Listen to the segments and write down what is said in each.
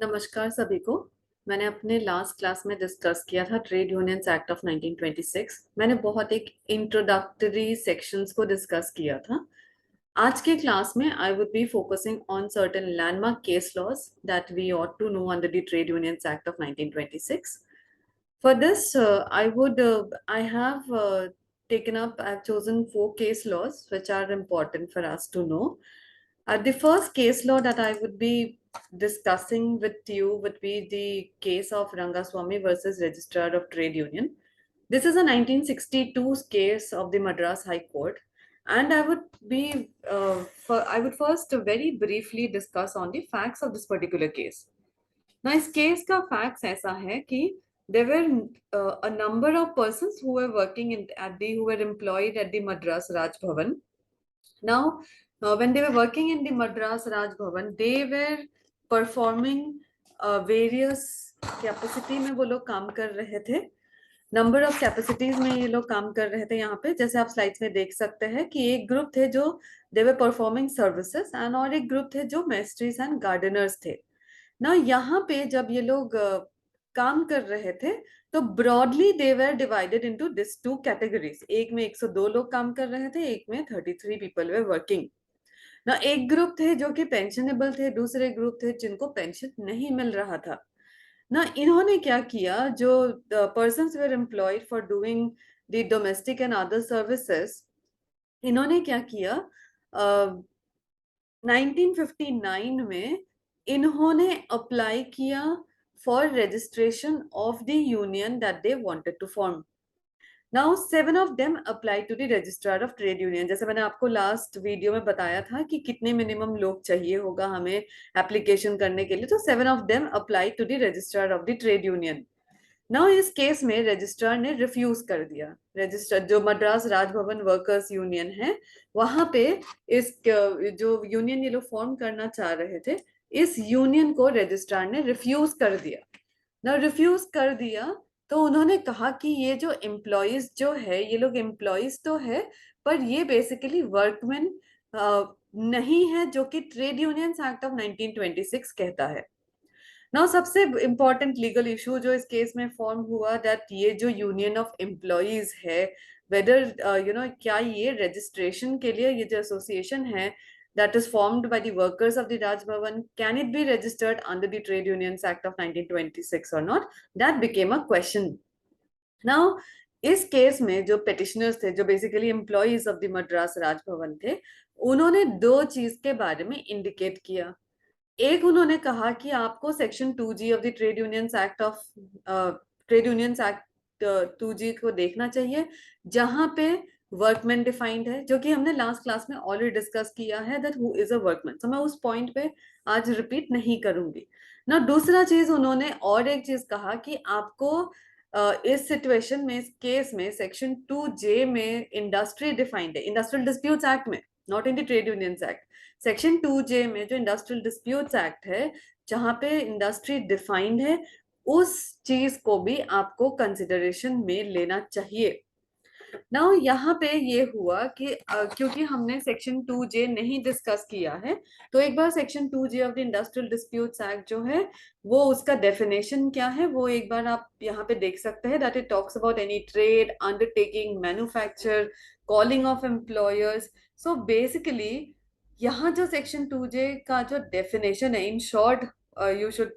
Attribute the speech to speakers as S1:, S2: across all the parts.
S1: नमस्कार सभी को। मैंने अपने लास्ट क्लास में डिस्कस किया था ट्रेड यूनियंस एक्ट ऑफ 1926। मैंने बहुत एक इंट्रोडक्टरी सेक्शंस को डिस्कस किया था। आज के क्लास में I would be focusing on certain landmark case laws that we ought to know under the Trade Unions Act of 1926. For this, I have I've chosen four case laws which are important for us to know. The first case law that I would be discussing with you would be the case of Rangaswamy versus Registrar of Trade Union. This is a 1962 case of the Madras High Court, and I would first very briefly discuss on the facts of this particular case. Now, इस case का facts ऐसा है कि there were a number of persons who were working who were employed at the Madras Raj Bhavan. Now, when they were working in the Madras Raj Bhavan, they were performing various capacity में वो लोग काम कर रहे थे। Number of capacities में ये लोग काम कर रहे थे। यहाँ पे जैसे आप स्लाइड्स में देख सकते हैं कि एक ग्रुप थे जो दे वर परफॉर्मिंग सर्विसेज एंड और एक ग्रुप थे जो मेस्ट्रीज एंड गार्डनर्स थे ना। यहाँ पे जब ये लोग काम कर रहे थे तो broadly they were divided into this two categories. एक में 102 लोग काम कर रहे थे, एक में 33 पीपल वे वर्किंग ना। एक ग्रुप थे जो कि पेंशनेबल थे, दूसरे ग्रुप थे जिनको पेंशन नहीं मिल रहा था ना। इन्होंने क्या किया, जो persons were employed for doing the domestic and other services, इन्होंने क्या किया 1959 में इन्होंने अप्लाई किया for registration of the union that they wanted to form. Now 7 of them apply to the registrar of trade union. जैसे मैंने आपको last video में बताया था कि कितने मिनिमम लोग चाहिए होगा हमें एप्लीकेशन करने के लिए, तो 7 of them apply to the registrar of the trade union. Now इस केस में रजिस्ट्रार ने रिफ्यूज कर दिया। रजिस्ट्रार जो मद्रास राजभवन वर्कर्स यूनियन है, वहां पे इस जो यूनियन ये लोग फॉर्म करना चाह रहे थे, इस यूनियन को रजिस्ट्रार ने रिफ्यूज कर दिया ना। रिफ्यूज कर दिया तो उन्होंने कहा कि ये जो एम्प्लॉयज जो है, ये लोग एम्प्लॉयज तो है पर ये बेसिकली वर्कमैन नहीं है, जो कि ट्रेड यूनियंस एक्ट ऑफ 1926 कहता है। नाउ सबसे इम्पोर्टेंट लीगल इशू जो इस केस में फॉर्म हुआ, दैट ये जो यूनियन ऑफ एम्प्लॉयज है, वेदर क्या ये रजिस्ट्रेशन के लिए ये जो एसोसिएशन है that is formed by the workers of the Raj Bhavan, can it be registered under the Trade Unions Act of 1926 or not? That became a question. Now, इस case में जो पेटिशनर्स थे, जो basically employees of the Madras Raj Bhavan थे, उन्होंने दो चीज के बारे में इंडिकेट किया। एक, उन्होंने कहा कि आपको section 2G of the trade unions act 2G को देखना चाहिए, जहां पे वर्कमैन डिफाइंड है, जो कि हमने लास्ट क्लास में ऑलरेडी डिस्कस किया है that who is a workman. तो मैं उस पॉइंट पे आज रिपीट नहीं करूंगी ना। दूसरा चीज उन्होंने और एक चीज कहा कि आपको इस सिचुएशन में, इस केस में सेक्शन 2J में इंडस्ट्री डिफाइंड है, इंडस्ट्रियल डिस्प्यूट्स एक्ट में, not in the trade unions act. Section 2J में जो इंडस्ट्रियल डिस्प्यूट्स एक्ट है, जहां पे इंडस्ट्री डिफाइंड है, उस चीज को भी आपको कंसिडरेशन में लेना चाहिए। नाउ यहाँ पे ये हुआ कि क्योंकि हमने सेक्शन 2J नहीं डिस्कस किया है, तो एक बार section 2J of the industrial disputes act जो है, वो उसका डेफिनेशन क्या है वो एक बार आप यहाँ पे देख सकते हैं। That it talks about any trade, undertaking, manufacture, calling of employers. So basically यहाँ जो सेक्शन 2J का जो डेफिनेशन है, in short you should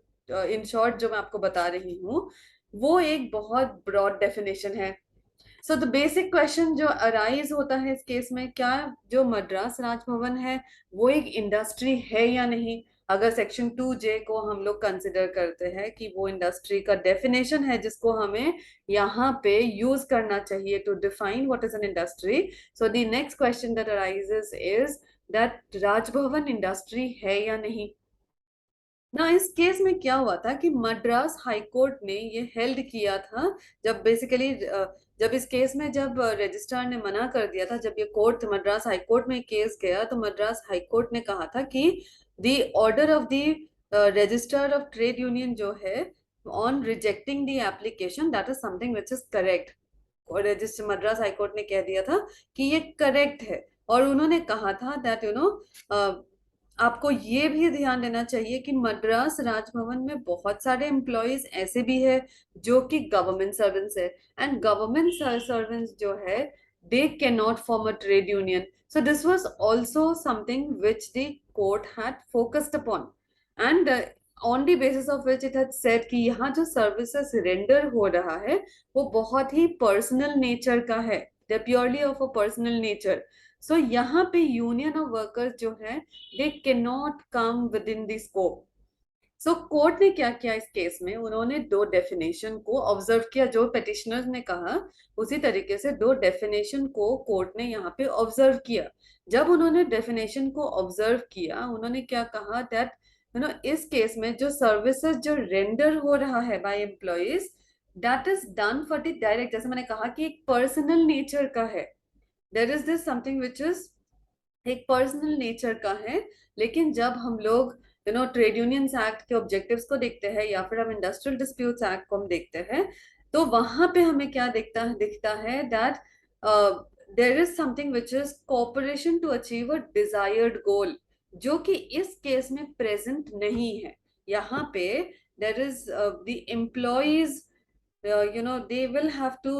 S1: in short जो मैं आपको बता रही हूँ, वो एक बहुत ब्रॉड डेफिनेशन है। सो द बेसिक क्वेश्चन जो अराइज होता है इस केस में, क्या जो मद्रास राजभवन है वो एक इंडस्ट्री है या नहीं। अगर सेक्शन 2J को हम लोग कंसिडर करते हैं कि वो इंडस्ट्री का डेफिनेशन है जिसको हमें यहाँ पे यूज करना चाहिए to define what is an industry, so the next question that arises is that Raj Bhavan industry है या नहीं ना। इस केस में क्या हुआ था कि मद्रास हाई कोर्ट ने ये हेल्ड किया था, जब बेसिकली जब इस केस में जब रजिस्ट्रार ने मना कर दिया था, जब ये कोर्ट मद्रास हाई कोर्ट में केस गया, तो मद्रास हाई कोर्ट ने कहा था कि the order of the registrar of trade union जो है on rejecting the application, that is something which is correct. Register Madras high court ने कह दिया था कि ये करेक्ट है, और उन्होंने कहा था दैट आपको ये भी ध्यान देना चाहिए कि मद्रास राजभवन में बहुत सारे एम्प्लॉयज ऐसे भी है जो कि गवर्नमेंट सर्वेंट्स है, एंड गवर्नमेंट सर्वेंट्स जो है दे can not form a trade union. So this was also something which the court had focused upon, and on the basis of which it had said कि यहाँ जो services render हो रहा है वो बहुत ही पर्सनल नेचर का है, they purely of a personal nature. So यहाँ पे यूनियन ऑफ वर्कर्स जो है they cannot come within the scope. So court ने क्या किया इस केस में, उन्होंने दो डेफिनेशन को ऑब्जर्व किया जो पेटिशनर्स ने कहा, उसी तरीके से दो डेफिनेशन को कोर्ट ने यहाँ पे ऑब्जर्व किया. जब उन्होंने डेफिनेशन को ऑब्जर्व किया, उन्होंने क्या कहा दैट इस केस में जो सर्विसेज जो रेंडर हो रहा है by employees, that is done for the direct, जैसे मैंने कहा कि एक पर्सनल नेचर का है. There is this something which is एक पर्सनल नेचर का है. लेकिन जब हम लोग ट्रेड यूनियंस एक्ट के ऑब्जेक्टिव्स को देखते हैं या फिर हम इंडस्ट्रियल डिस्प्यूट्स एक्ट को हम देखते हैं, तो वहां पे हमें क्या दिखता है that there is something which is cooperation to achieve a desired goal, जो कि इस केस में प्रेजेंट नहीं है. यहाँ पे there is the employees, they will have to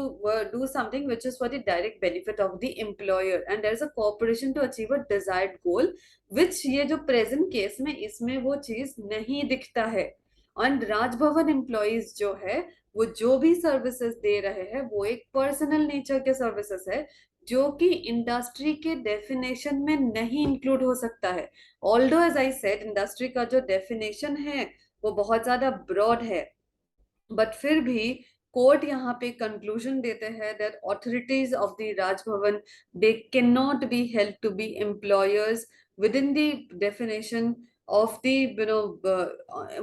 S1: do something which is for the direct benefit of the employer, and there is a cooperation to achieve a desired goal, which ये जो present case में इसमें वो चीज नहीं दिखता है. और राजभवन एम्प्लॉयज जो है वो जो भी सर्विसेज दे रहे हैं वो एक पर्सनल नेचर के सर्विसेज है, जो कि इंडस्ट्री के डेफिनेशन में नहीं इंक्लूड हो सकता है. Although as I said, industry का जो डेफिनेशन है वो बहुत ज्यादा ब्रॉड है, बट फिर भी कोर्ट यहाँ पे कंक्लूजन देते हैं that authorities of the Raj Bhavan, they can not be held to be employers within the definition of the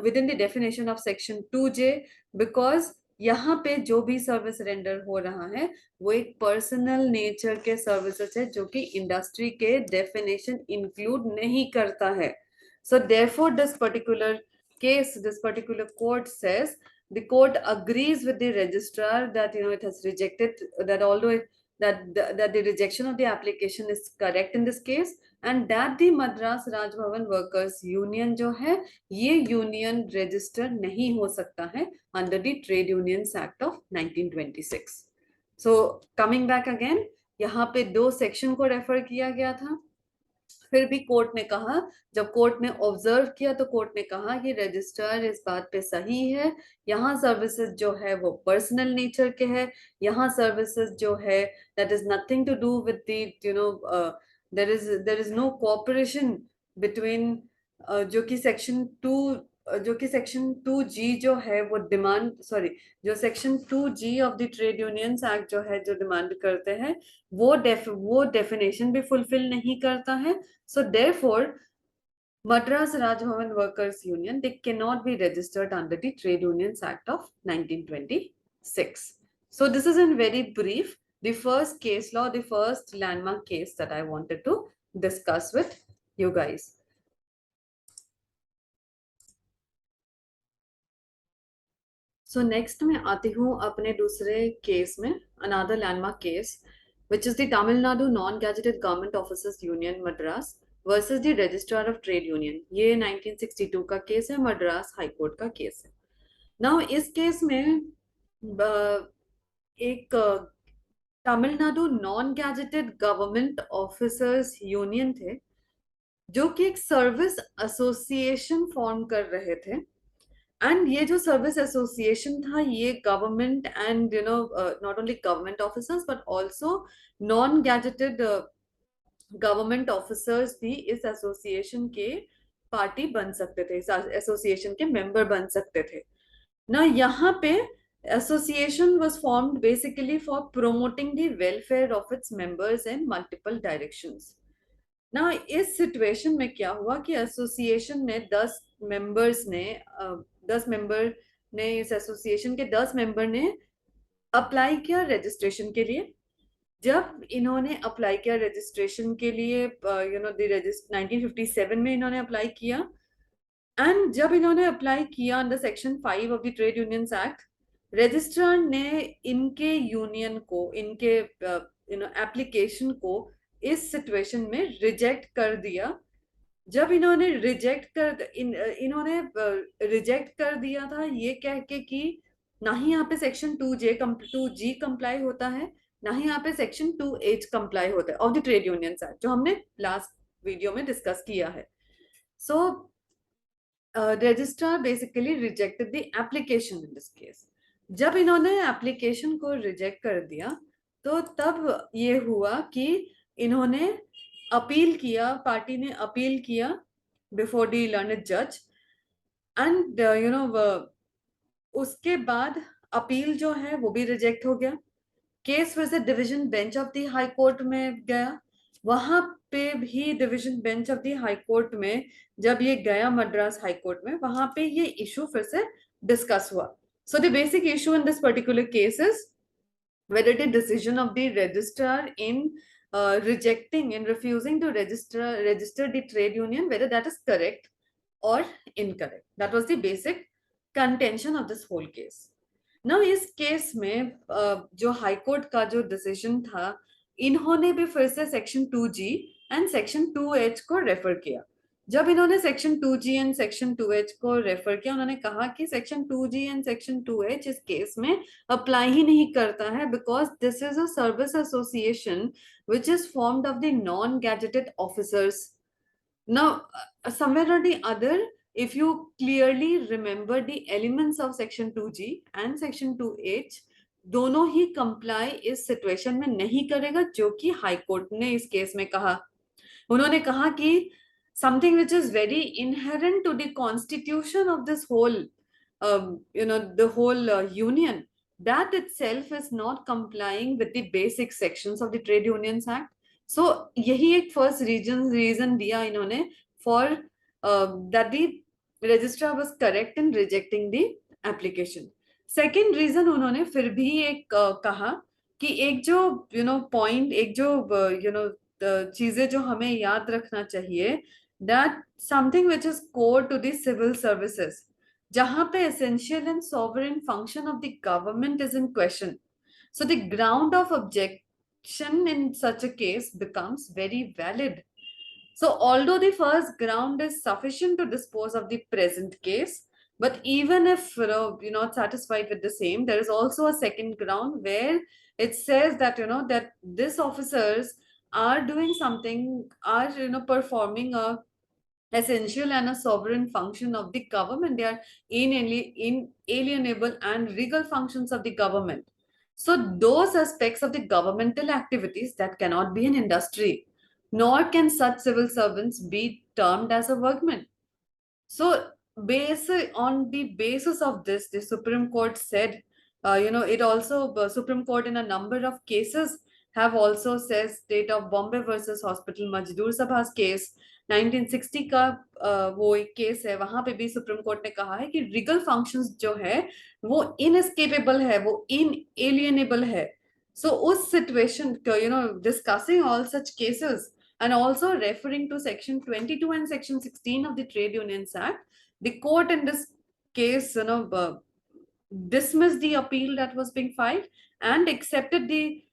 S1: within the definition of section 2J, because यहाँ पे जो भी सर्विस रेंडर हो रहा है वो एक पर्सनल नेचर के सर्विसेज है जो कि इंडस्ट्री के डेफिनेशन इंक्लूड नहीं करता है. So therefore this particular case, this particular court says the court agrees with the registrar that it has rejected that, although that the rejection of the application is correct in this case, and that the Madras Rajbhavan Workers Union जो है ये union register नहीं हो सकता है under the Trade Unions Act of 1926. So coming back again, यहाँ पे दो सेक्शन को रेफर किया गया था. फिर भी कोर्ट ने कहा, जब कोर्ट ने ऑब्जर्व किया तो कोर्ट ने कहा कि रजिस्ट्रार इस बात पे सही है, यहाँ सर्विसेज जो है वो पर्सनल नेचर के है, यहाँ सर्विसेज जो है that is nothing to do with the there is no cooperation between, जो कि सेक्शन टू जो कि सेक्शन 2G जो है वो डिमांड, सॉरी, जो section 2G of the trade unions act जो है जो डिमांड करते हैं वो डेफिनेशन भी फुलफिल नहीं करता है. So therefore, Madras Rajbhavan Workers Union, they cannot be registered under the Trade Unions Act of 1926. So this is in very brief the first case law, the first landmark case that I wanted to discuss with you guys. So next मैं आती हूँ अपने दूसरे case में, another landmark case, which is the Tamil Nadu Non-Gazetted Government Officers Union Madras versus the registrar of trade union. ये 1962 का case है, Madras high court का केस है. नाउ इस केस में एक Tamil Nadu non gazetted government officers union थे जो कि एक सर्विस एसोसिएशन फॉर्म कर रहे थे. एंड ये जो सर्विस एसोसिएशन था ये government and not only government officers but also non gazetted government officers भी इस एसोसिएशन के पार्टी बन सकते थे, इस एसोसिएशन के मेंबर बन सकते थे ना. यहाँ पे association was formed basically for promoting the welfare of its members in multiple directions. ना इस सिचुएशन में क्या हुआ कि एसोसिएशन ने 10 मेंबर ने इस एसोसिएशन के 10 मेंबर ने अप्लाई किया रजिस्ट्रेशन के लिए. जब इन्होंने अप्लाई किया रजिस्ट्रेशन के लिए, 1957 में इन्होंने अप्लाई किया, एंड जब इन्होंने अप्लाई किया under section 5 of the trade unions act, registrar ने इनके यूनियन को, इनके एप्लीकेशन को इस सिचुएशन में रिजेक्ट कर दिया जब इन्होंने रिजेक्ट कर दिया था ये कह के कि ना ही यहाँ पे सेक्शन 2G कंप्लाई होता है, ना ही यहाँ पे सेक्शन 2H कंप्लाई होता है of the trade unions act, जो हमने लास्ट वीडियो में डिस्कस किया है. So registrar basically rejected the application in this case. जब इन्होंने एप्लीकेशन को रिजेक्ट कर दिया तो तब ये हुआ कि इन्होंने अपील किया, पार्टी ने अपील किया बिफोर द लर्नड जज. एंड उसके बाद अपील जो है वो भी रिजेक्ट हो गया. केस फिर से division bench of the high court में गया. वहां पे भी division bench of the high court में जब ये गया मद्रास हाई कोर्ट में, वहां पे ये इशू फिर से डिस्कस हुआ. So the basic issue in this particular case is whether the decision of the registrar in rejecting and refusing to register the trade union, whether that is correct or incorrect. That was the basic contention of this whole case. Now इस case में जो high court का जो decision था, इन्होंने भी फिर से section 2G and section 2H को रेफर किया. जब इन्होंने section 2G and section 2H को रेफर किया, उन्होंने कहा कि section 2G and section 2H इस केस में अप्लाई ही नहीं करता है, because this is a service association which is formed of the non-gazetted officers. Now, somewhere or the other, if you clearly remember the elements of section 2G and section 2H, दोनों ही comply इस situation में नहीं करेगा, जो कि high court ने इस case में कहा. उन्होंने कहा कि something which is very inherent to the constitution of this whole the whole union, that itself is not complying with the basic sections of the Trade Unions Act. So यही एक first reason दिया इन्होंने for that the registrar was correct in rejecting the application. Second reason उन्होंने फिर भी एक कहा कि एक जो point, एक जो चीजें जो हमें याद रखना चाहिए, that something which is core to the civil services, जहां पे essential and sovereign function of the government is in question. So the ground of objection in such a case becomes very valid. So although the first ground is sufficient to dispose of the present case, but even if you're not satisfied with the same, there is also a second ground where it says that that these officers are doing something, are performing a essential and a sovereign function of the government. They are inalienable and regal functions of the government. So those aspects of the governmental activities that cannot be an industry, nor can such civil servants be termed as a workman. So on the basis of this, the Supreme Court said, it also, Supreme Court in a number of cases have also said, State of Bombay versus Hospital Majdoor Sabha's case, 1960 का वो एक case है, वहां पे भी supreme court ने कहा है कि रीगल फंक्शंस जो है वो इनएस्केपेबल है, वो इनएलिएनेबल है. सो उस situation discussing all such cases and also referring to section 22 and section 16 of the Trade Unions Act, the court in this case dismissed the appeal that was being filed and accepted the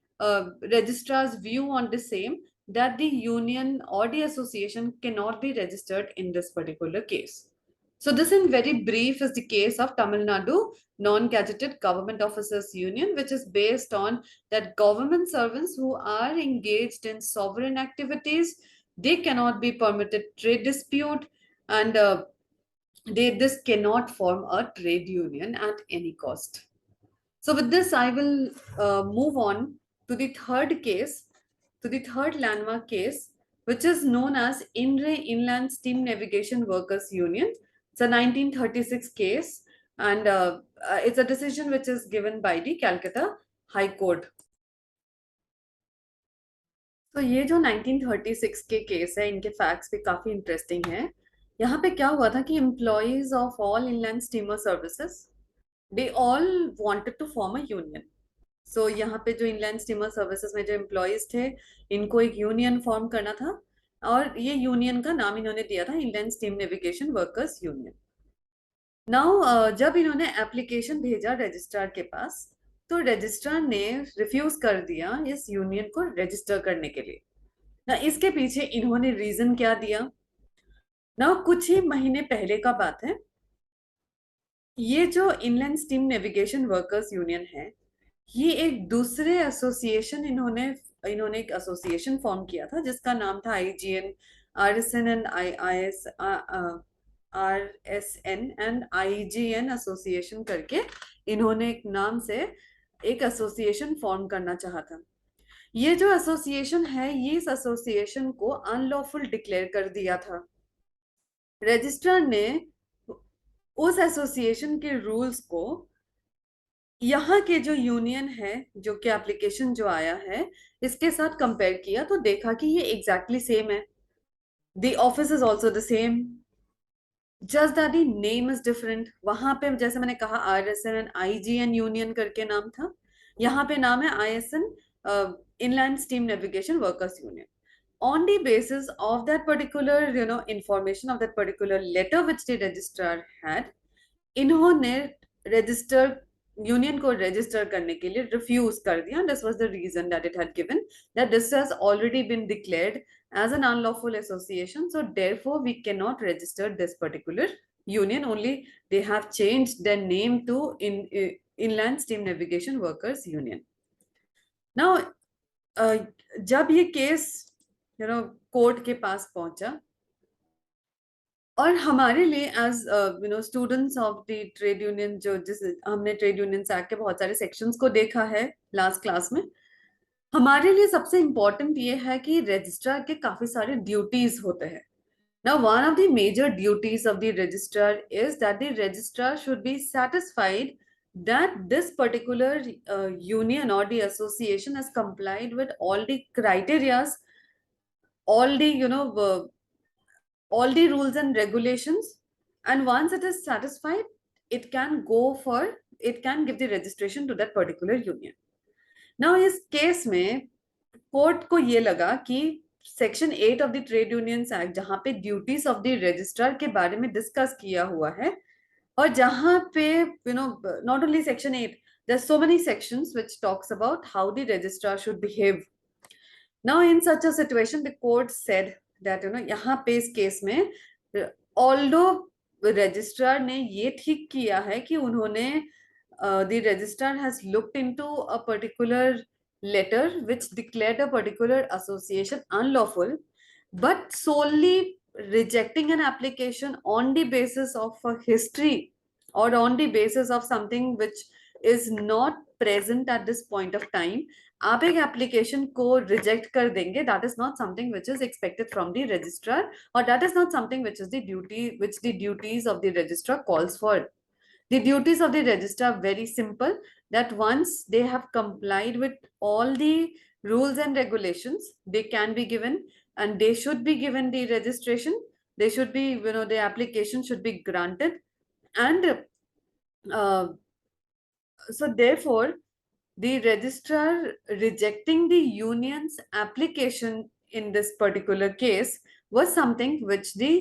S1: registrar's view on the same, that the union or the association cannot be registered in this particular case. So this in very brief is the case of Tamil Nadu Non-Gazetted Government Officers Union, which is based on that government servants who are engaged in sovereign activities, they cannot be permitted trade dispute, and this cannot form a trade union at any cost. So with this, I will move on to the third case, to the third landmark case, which is known as INRE Inland Steam Navigation Workers Union. It's a 1936 case, and it's a decision which is given by the Calcutta High Court. तो ये जो 1936 के case है, इनके facts भी काफी interesting हैं. यहाँ पे क्या हुआ था कि employees of all inland steamer services, they all wanted to form a union. So यहाँ पे जो इनलैंड स्टीमर सर्विसेज में जो एम्प्लॉयज थे, इनको एक यूनियन फॉर्म करना था, और ये यूनियन का नाम इन्होंने दिया था inland steam navigation workers union. Now जब इन्होंने एप्लीकेशन भेजा रजिस्ट्रार के पास, तो रजिस्ट्रार ने रिफ्यूज कर दिया इस यूनियन को रजिस्टर करने के लिए. ना इसके पीछे इन्होंने रीजन क्या दिया? ना कुछ ही महीने पहले का बात है, ये जो inland steam navigation workers union है, ये एक दूसरे एसोसिएशन, इन्होंने इन्होंने एक एसोसिएशन फॉर्म किया था जिसका नाम था IGN, RSN and IIS, RSN and IGN association करके इन्होंने एक नाम से एक एसोसिएशन फॉर्म करना चाहा था। ये जो एसोसिएशन है, ये इस एसोसिएशन को अनलॉफुल डिक्लेयर कर दिया था। रजिस्ट्रार ने उस एसोसिएशन के रूल्स को यहाँ के जो यूनियन है, जो कि एप्लीकेशन जो आया है, इसके साथ कंपेयर किया तो देखा कि ये एग्जैक्टली सेम है। The office is also the same, just that the name is different. वहां पे जैसे मैंने कहा आरएसएन एंड आईजीएन यूनियन करके नाम था, यहाँ पे नाम है ISN, inland steam navigation workers union. On the basis of that particular, information of that particular letter which the registrar had, इन्होंने रजिस्टर यूनियन को रजिस्टर करने के लिए रिफ्यूज कर दिया. This was the reason that it had given, that this has already been declared as an unlawful association, so therefore we cannot register this particular union. Only they have changed their name to Inland Steam Navigation Workers Union. Now जब ये case court के पास पहुंचा, और हमारे लिए as students of the trade union, जिस हमने trade unions act के बहुत सारे सेक्शंस को देखा है लास्ट क्लास में, हमारे लिए सबसे इम्पोर्टेंट ये है कि रजिस्ट्रार के काफी सारे ड्यूटीज होते हैं. Now, one of the major duties of the registrar is that the registrar should be satisfied that this particular union or the association has complied with all the criterias, all the all the rules and regulations, and once it is satisfied, it can give the registration to that particular union. Now इस case में court को ये लगा कि section 8 of the trade unions act, जहां पे duties of the registrar के बारे में डिस्कस किया हुआ है, और जहां पे not only section 8, there are so many sections which talks about how the registrar should behave. Now in such a situation the court said that यहाँ पे इस केस में ऑल्दो रजिस्ट्रार ने ये ठीक किया है कि उन्होंने the registrar has looked into a particular letter which declared a particular association unlawful, but solely rejecting an application on the basis of a history or on the basis of something which is not present at this point of time. आप एक application को reject कर देंगे, that is not something which is expected from the registrar, और that is not something which is the duty which the duties of the registrar calls for. The duties of the registrar are very simple, that once they have complied with all the rules and regulations, they can be given, and they should be given the registration. They should be, the application should be granted. And so therefore, the registrar rejecting the union's application in this particular case was something which the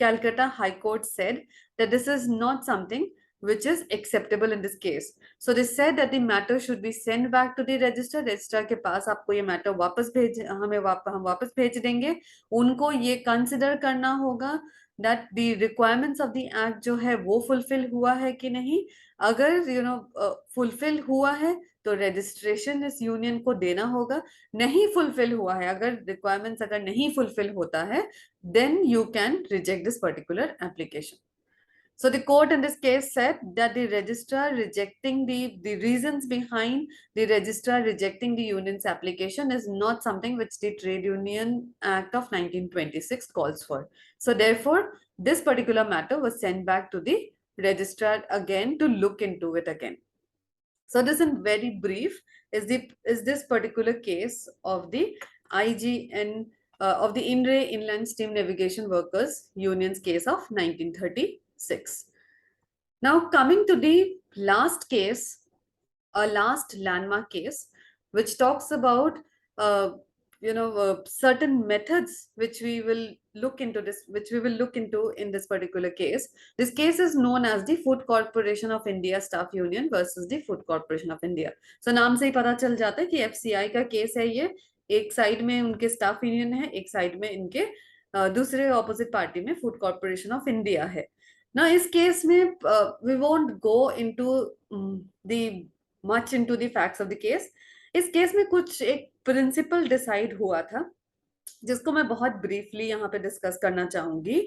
S1: Calcutta High Court said that this is not something which is acceptable in this case. So they said that the matter should be sent back to the registrar. Registrar के पास आपको ये matter हम वापस भेज देंगे. उनको ये consider करना होगा that the requirements of the act जो है वो fulfill हुआ है कि नहीं. अगर fulfill हुआ है तो registration इस union को देना होगा. नहीं fulfill हुआ है, अगर requirements अगर नहीं fulfill होता है, then you can reject this particular application. So the court in this case said that the registrar rejecting the reasons behind the registrar rejecting the union's application is not something which the Trade Union Act of 1926 calls for. So therefore, this particular matter was sent back to the registrar again to look into it again. So this in very brief is this particular case of the IGN of the INRE, Inland Steam Navigation Workers Union's case of 1936. Now coming to the last case, a last landmark case, which talks about certain methods which we will look into in this particular case. This case is known as the Food Corporation of India Staff Union versus the Food Corporation of India. So नाम से ही पता चल जाता है कि FCI का case है ये. एक साइड में उनके स्टाफ यूनियन है, एक साइड में इनके दूसरे ऑपोजिट पार्टी में फूड कॉर्पोरेशन ऑफ इंडिया है ना। इस केस में we won't go into the much into the facts of the case. इस केस में कुछ एक प्रिंसिपल डिसाइड हुआ था जिसको मैं बहुत ब्रीफली यहाँ पे डिस्कस करना चाहूंगी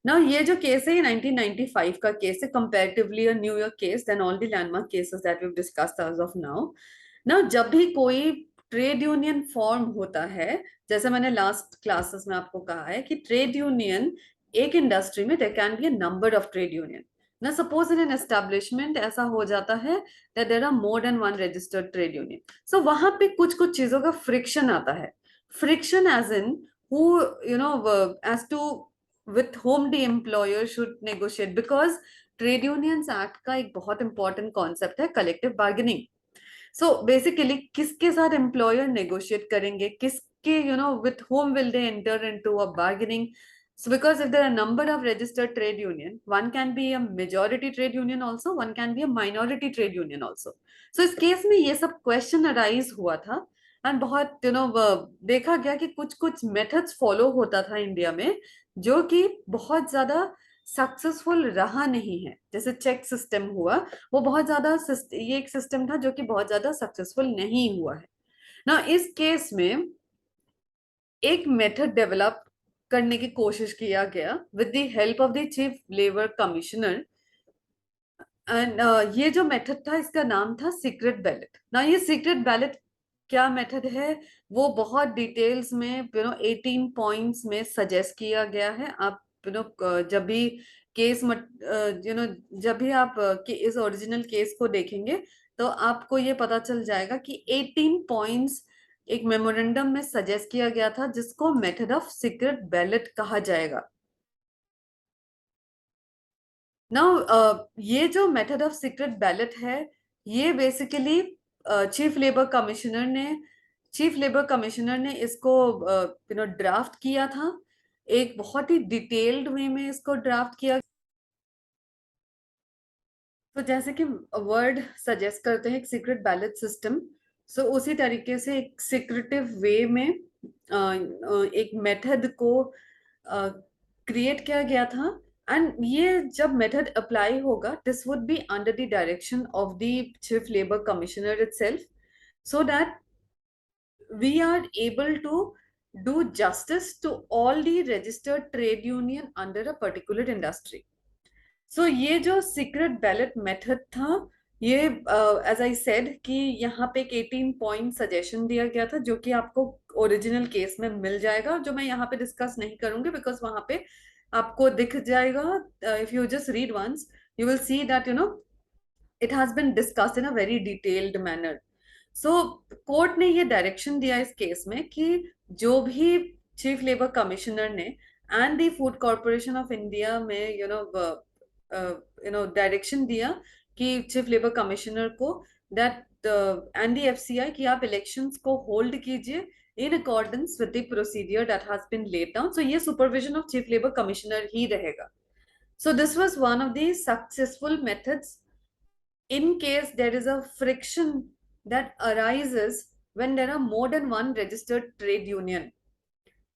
S1: ना। ये जो केस है ये 1995 का केस है, comparatively a newer case than all the landmark cases that we discussed as of now ना। जब भी कोई ट्रेड यूनियन फॉर्म होता है, जैसे मैंने लास्ट क्लासेस में आपको कहा है कि ट्रेड यूनियन एक इंडस्ट्री में there can be a number of trade union ना। सपोज इन एन एस्टेब्लिशमेंट ऐसा हो जाता है that there are more than one registered trade union. So वहां पे कुछ कुछ चीजों का फ्रिक्शन आता है। Friction as in who as to with whom the employer should negotiate, because trade unions act का एक बहुत इंपॉर्टेंट कॉन्सेप्ट है कलेक्टिव बार्गेनिंग। सो बेसिकली किसके साथ एम्प्लॉयर नेगोशिएट करेंगे, किसके with home will they enter into a bargaining. So because if there are a number of registered trade union, one can be a majority trade union also, one can be a minority trade union also. So इस case में ये सब question arise हुआ था and बहुत देखा गया कि कुछ कुछ मेथड्स फॉलो होता था इंडिया में जो कि बहुत ज्यादा सक्सेसफुल रहा नहीं है। जैसे चेक सिस्टम हुआ, वो बहुत ज्यादा ये एक सिस्टम था जो कि बहुत ज्यादा सक्सेसफुल नहीं हुआ है ना। इस केस में एक मेथड डेवलप करने की कोशिश किया गया with the help of the chief labour commissioner and ये जो मेथड था इसका नाम था सीक्रेट बैलेट ना। ये सीक्रेट बैलेट क्या मेथड है वो बहुत डिटेल्स में 18 पॉइंट्स में सजेस्ट किया गया है। आप जब भी केस जब भी आप कि इस ओरिजिनल केस को देखेंगे तो आपको ये पता चल जाएगा कि 18 पॉइंट्स एक मेमोरेंडम में सजेस्ट किया गया था जिसको मेथड ऑफ सीक्रेट बैलेट कहा जाएगा। नाउ ये जो मेथड ऑफ सीक्रेट बैलेट है ये बेसिकली चीफ लेबर कमिश्नर ने इसको ड्राफ्ट किया था। एक बहुत ही डिटेल्ड वे में इसको ड्राफ्ट किया। तो जैसे कि वर्ड सजेस्ट करते हैं एक सीक्रेट बैलेट सिस्टम, सो उसी तरीके से एक सीक्रेटिव वे में एक मेथड को क्रिएट किया गया था। एंड ये जब मेथड अप्लाई होगा this would be under the direction of the chief labour commissioner itself, so that we are able to do justice to all the registered trade union under a particular industry. ये जो secret ballot method था ये as I said कि यहाँ पे एक 18 point suggestion दिया गया था जो कि आपको ओरिजिनल केस में मिल जाएगा, जो मैं यहाँ पे डिस्कस नहीं करूंगी बिकॉज वहां पे आपको दिख जाएगा। If you just read once you will see that it has been discussed in a very detailed manner. So court ने ये डायरेक्शन दिया इस केस में कि जो भी चीफ लेबर कमिश्नर ने and the food corporation of India में डायरेक्शन दिया कि चीफ लेबर कमिश्नर को दैट एंड द एफसीआई कि आप इलेक्शंस को होल्ड कीजिए in accordance with the procedure that has been laid down. So ये supervision of chief labour commissioner ही रहेगा। So this was one of the successful methods in case there is a friction that arises when there are more than one registered trade union.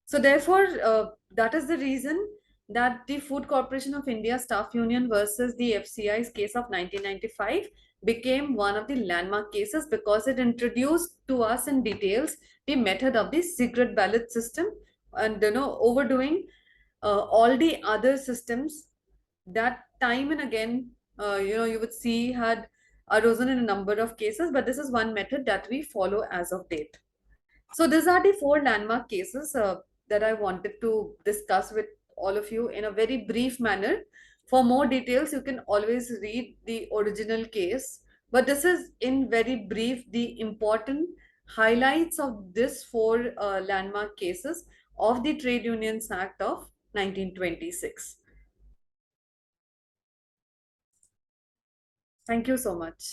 S1: So therefore, that is the reason that the Food Corporation of India Staff Union versus the FCI's case of 1995 became one of the landmark cases because it introduced to us in details the method of the secret ballot system and overdoing all the other systems that time and again you would see had arisen in a number of cases, but this is one method that we follow as of date. So these are the four landmark cases that I wanted to discuss with all of you in a very brief manner. For more details, you can always read the original case, but this is in very brief the important highlights of this four landmark cases of the Trade Unions Act of 1926. Thank you so much.